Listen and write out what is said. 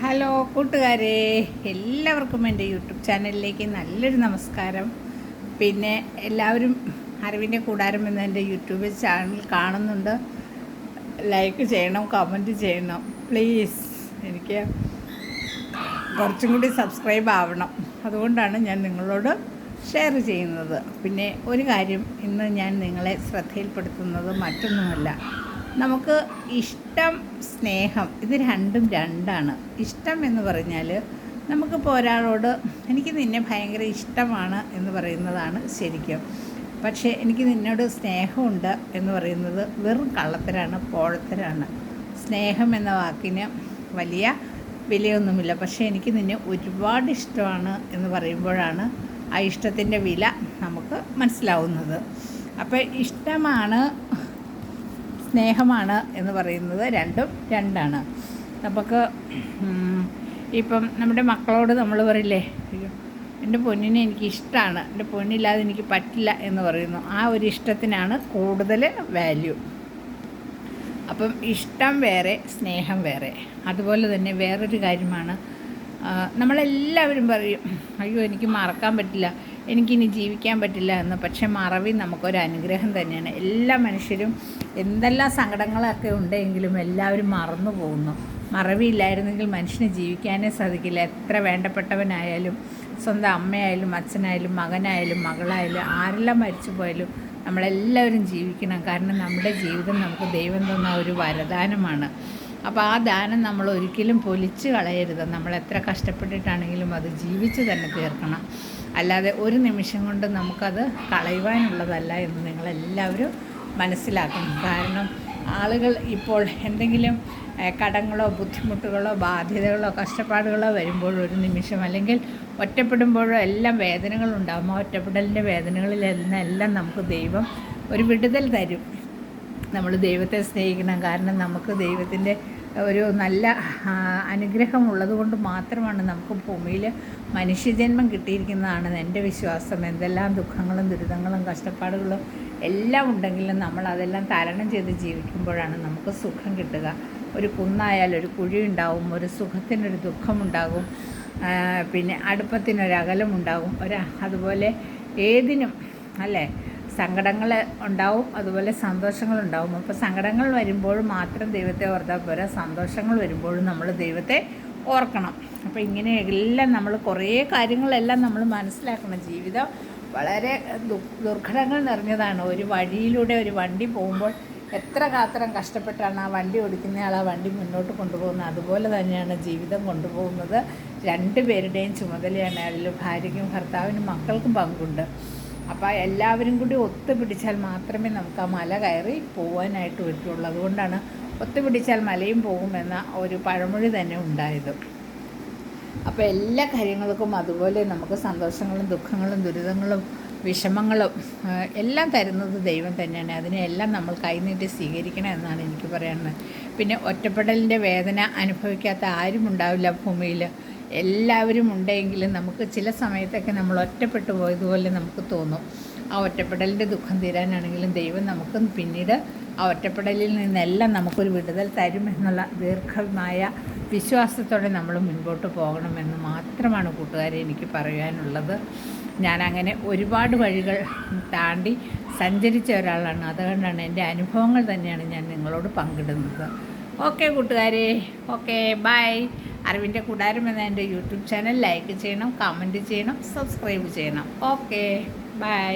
Hello കൂട്ടുകാരെ, എല്ലാവർക്കും എൻ്റെ യൂട്യൂബ് ചാനലിലേക്ക് നല്ലൊരു നമസ്കാരം. പിന്നെ എല്ലാവരും അറിവിൻ്റെ കൂടാരം എന്ന എൻ്റെ യൂട്യൂബ് ചാനൽ കാണുന്നുണ്ട്. ലൈക്ക് ചെയ്യണം, കമൻറ്റ് ചെയ്യണം പ്ലീസ്. എനിക്ക് കുറച്ചും കൂടി സബ്സ്ക്രൈബ് ആവണം. അതുകൊണ്ടാണ് ഞാൻ നിങ്ങളോട് ഷെയർ ചെയ്യുന്നത്. പിന്നെ ഒരു കാര്യം ഇന്ന് ഞാൻ നിങ്ങളെ ശ്രദ്ധയിൽപ്പെടുത്തുന്നത് മറ്റൊന്നുമല്ല. നമുക്ക് ഇഷ്ടം, സ്നേഹം ഇത് രണ്ടും രണ്ടാണ്. ഇഷ്ടം എന്ന് പറഞ്ഞാൽ നമുക്കിപ്പോൾ ഒരാളോട് എനിക്ക് നിന്നെ ഭയങ്കര ഇഷ്ടമാണ് എന്ന് പറയുന്നതാണ് ശരിക്കും. പക്ഷേ എനിക്ക് നിന്നോട് സ്നേഹമുണ്ട് എന്ന് പറയുന്നത് വെറും കള്ളത്തരാണ്, പോഴത്തരാണ്. സ്നേഹം എന്ന വാക്കിന് വലിയ വിലയൊന്നുമില്ല. പക്ഷേ എനിക്ക് നിന്നെ ഒരുപാട് ഇഷ്ടമാണ് എന്ന് പറയുമ്പോഴാണ് ആ ഇഷ്ടത്തിൻ്റെ വില നമുക്ക് മനസ്സിലാവുന്നത്. അപ്പോൾ ഇഷ്ടമാണ്, സ്നേഹമാണ് എന്ന് പറയുന്നത് രണ്ടും രണ്ടാണ്. നമുക്ക് ഇപ്പം നമ്മുടെ മക്കളോട് നമ്മൾ പറയില്ലേ, അയ്യോ എൻ്റെ പൊന്നിനെ എനിക്ക് ഇഷ്ടമാണ്, എൻ്റെ പൊന്നില്ലാതെ എനിക്ക് പറ്റില്ല എന്ന് പറയുന്നു. ആ ഒരു ഇഷ്ടത്തിനാണ് കൂടുതൽ വാല്യൂ. അപ്പം ഇഷ്ടം വേറെ, സ്നേഹം വേറെ. അതുപോലെ തന്നെ വേറൊരു കാര്യമാണ്, നമ്മളെല്ലാവരും പറയും അയ്യോ എനിക്ക് മറക്കാൻ പറ്റില്ല, എനിക്കിനി ജീവിക്കാൻ പറ്റില്ല എന്ന്. പക്ഷേ മറവി നമുക്കൊരു അനുഗ്രഹം തന്നെയാണ്. എല്ലാ മനുഷ്യരും എന്തെല്ലാം സങ്കടങ്ങളൊക്കെ ഉണ്ടെങ്കിലും എല്ലാവരും മറന്നു പോകുന്നു. മറവിയില്ലായിരുന്നെങ്കിൽ മനുഷ്യന് ജീവിക്കാനേ സാധിക്കില്ല. എത്ര വേണ്ടപ്പെട്ടവനായാലും, സ്വന്തം അമ്മയായാലും അച്ഛനായാലും മകനായാലും മകളായാലും ആരെല്ലാം മരിച്ചു പോയാലും നമ്മളെല്ലാവരും ജീവിക്കണം. കാരണം നമ്മുടെ ജീവിതം നമുക്ക് ദൈവം തന്ന ഒരു വരദാനമാണ്. അപ്പോൾ ആ ദാനം നമ്മൾ ഒരിക്കലും പൊലിച്ച് കളയരുത്. നമ്മൾ എത്ര കഷ്ടപ്പെട്ടിട്ടാണെങ്കിലും അത് ജീവിച്ച് തന്നെ തീർക്കണം. അല്ലാതെ ഒരു നിമിഷം കൊണ്ട് നമുക്കത് കളയുവാനുള്ളതല്ല എന്ന് നിങ്ങളെല്ലാവരും മനസ്സിലാക്കണം. കാരണം ആളുകൾ ഇപ്പോൾ എന്തെങ്കിലും കടങ്ങളോ ബുദ്ധിമുട്ടുകളോ ബാധ്യതകളോ കഷ്ടപ്പാടുകളോ വരുമ്പോൾ ഒരു നിമിഷം അല്ലെങ്കിൽ ഒറ്റപ്പെടുമ്പോഴോ എല്ലാം വേദനകളുണ്ടാകും. ആ ഒറ്റപ്പെടലിൻ്റെ വേദനകളിൽ നിന്നെല്ലാം നമുക്ക് ദൈവം ഒരു വിടുതൽ തരും. നമ്മൾ ദൈവത്തെ സ്നേഹിക്കണം. കാരണം നമുക്ക് ദൈവത്തിൻ്റെ ഒരു നല്ല അനുഗ്രഹം ഉള്ളതുകൊണ്ട് മാത്രമാണ് നമുക്ക് ഭൂമിയിൽ മനുഷ്യജന്മം കിട്ടിയിരിക്കുന്നതാണ് എൻ്റെ വിശ്വാസം. എന്തെല്ലാം ദുഃഖങ്ങളും ദുരിതങ്ങളും കഷ്ടപ്പാടുകളും എല്ലാം ഉണ്ടെങ്കിലും നമ്മൾ അതെല്ലാം തരണം ചെയ്ത് ജീവിക്കുമ്പോഴാണ് നമുക്ക് സുഖം കിട്ടുക. ഒരു കുന്നായാൽ ഒരു കുഴി ഉണ്ടാവും, ഒരു സുഖത്തിനൊരു ദുഃഖമുണ്ടാകും, പിന്നെ അടുപ്പത്തിനൊരകലമുണ്ടാകും. അതുപോലെ ഏതിനും അല്ലേ സങ്കടങ്ങൾ ഉണ്ടാവും, അതുപോലെ സന്തോഷങ്ങളുണ്ടാവും. അപ്പോൾ സങ്കടങ്ങൾ വരുമ്പോൾ മാത്രം ദൈവത്തെ ഓർത്താൽ പോരാ, സന്തോഷങ്ങൾ വരുമ്പോഴും നമ്മൾ ദൈവത്തെ ഓർക്കണം. അപ്പോൾ ഇങ്ങനെയെല്ലാം നമ്മൾ കുറേ കാര്യങ്ങളെല്ലാം നമ്മൾ മനസ്സിലാക്കണം. ജീവിതം വളരെ ദുർഘടങ്ങൾ നിറഞ്ഞതാണ്. ഒരു വഴിയിലൂടെ ഒരു വണ്ടി പോകുമ്പോൾ എത്ര കാത്രം കഷ്ടപ്പെട്ടാണ് ആ വണ്ടി ഓടിക്കുന്നയാൾ ആ വണ്ടി മുന്നോട്ട് കൊണ്ടുപോകുന്നത്. അതുപോലെ തന്നെയാണ് ജീവിതം കൊണ്ടുപോകുന്നത്. രണ്ടുപേരുടെയും ചുമതലയാണ്. അതിൽ ഭാര്യയ്ക്കും ഭർത്താവിനും മക്കൾക്കും പങ്കുണ്ട്. അപ്പോൾ എല്ലാവരും കൂടി ഒത്തുപിടിച്ചാൽ മാത്രമേ നമുക്ക് ആ മല കയറി പോകാനായിട്ട് പറ്റുള്ളൂ. അതുകൊണ്ടാണ് ഒത്തുപിടിച്ചാൽ മലയും പോകുമെന്ന ഒരു പഴമൊഴി തന്നെ ഉണ്ടായത്. അപ്പോൾ എല്ലാ കാര്യങ്ങൾക്കും അതുപോലെ നമുക്ക് സന്തോഷങ്ങളും ദുഃഖങ്ങളും ദുരിതങ്ങളും വിഷമങ്ങളും എല്ലാം തരുന്നത് ദൈവം തന്നെയാണ്. അതിനെല്ലാം നമ്മൾ കൈനീട്ടി സ്വീകരിക്കണം എന്നാണ് എനിക്ക് പറയാനുള്ളത്. പിന്നെ ഒറ്റപ്പെടലിൻ്റെ വേദന അനുഭവിക്കാത്ത ആരും ഉണ്ടാവില്ല ഭൂമിയിൽ. എല്ലാവരും ഉണ്ടെങ്കിലും നമുക്ക് ചില സമയത്തൊക്കെ നമ്മൾ ഒറ്റപ്പെട്ടു പോയതുപോലെ നമുക്ക് തോന്നും. ആ ഒറ്റപ്പെടലിൻ്റെ ദുഃഖം തീരാനാണെങ്കിലും ദൈവം നമുക്ക് പിന്നീട് ആ ഒറ്റപ്പെടലിൽ നിന്നെല്ലാം നമുക്കൊരു വിടുതൽ തരുമെന്നുള്ള ദീർഘമായ വിശ്വാസത്തോടെ നമ്മൾ മുൻപോട്ട് പോകണമെന്ന് മാത്രമാണ് കൂട്ടുകാരെ എനിക്ക് പറയാനുള്ളത്. ഞാനങ്ങനെ ഒരുപാട് വഴികൾ താണ്ടി സഞ്ചരിച്ച ഒരാളാണ്. അതുകൊണ്ടാണ് എൻ്റെ അനുഭവങ്ങൾ തന്നെയാണ് ഞാൻ നിങ്ങളോട് പങ്കിടുന്നത്. ഓക്കെ കൂട്ടുകാരെ, ഓക്കെ ബൈ. അറിവിൻ്റെ കൂടാരം എന്ന എൻ്റെ യൂട്യൂബ് ചാനൽ ലൈക്ക് ചെയ്യണം, കമൻറ്റ് ചെയ്യണം, സബ്സ്ക്രൈബ് ചെയ്യണം. Okay bye.